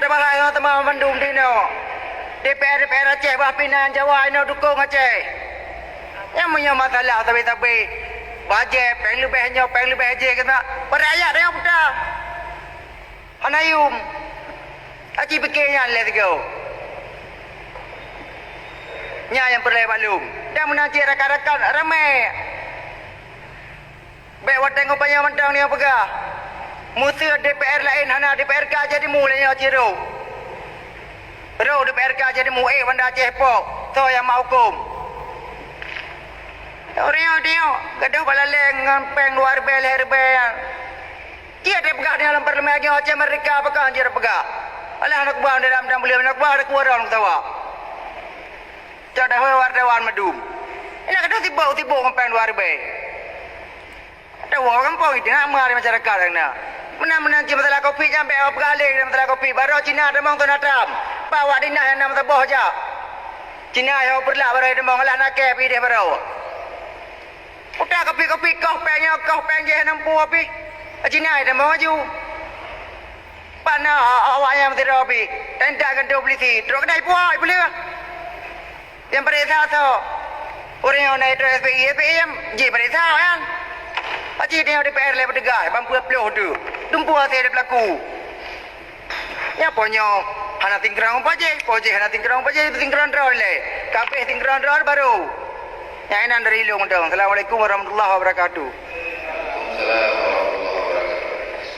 ada bahaya teman Bandung di no. DPR Aceh Pinang Jawa ini dukung Aceh. Yang punya masalah tapi bajet peng lebih aja kena perayaan dia apa? Hanayum. Aji pikirnya let go. Nya yang perlu balum. Dan menanti rakan-rakan ramai. Baik wateng upaya mentang ni apa ke? Musuh DPR lain hana DPRK jadi mulanya ciro. Ro DPRK jadi mu benda Aceh pok. So yang mau hukum. Orang dia gaduh balaleng ngampeng luar bel herbe. Dia ada pegah dalam parlimen Aceh mereka apakah dia pegah? Alah anak buah dalam beliau anak buah ada kuat orang tawa. Jadi wartawan madum. Ini gaduh tiba-tiba ngampeng luar bel. Ada orang kampung itu nak mengalir masyarakat nak. Menang masalah kopi sampai apa kali masalah kopi baru Cina ada mong tuan Trump. Bawa dinah yang nama taboh je. Cina yang berlah baru ada mong lah nak kepi dia baru. Udah kopi kau peng je nampu api. Cina ada mong aju. Pana awak yang tidak api. Tenda gandu polisi. Terus kedai puai boleh. Yang perisa tu. Orang yang naik terus SPI yang je perisa kan. Acik dia DPR lepas degai, bampu upload tu. Tumpu hati ada berlaku. Ya punya, hana tingkerang paje hana tingkerang paje itu tingkerang draw le. Kabeh tingkerang draw baru. Yang ini dari ilmu dong. Assalamualaikum warahmatullahi wabarakatuh.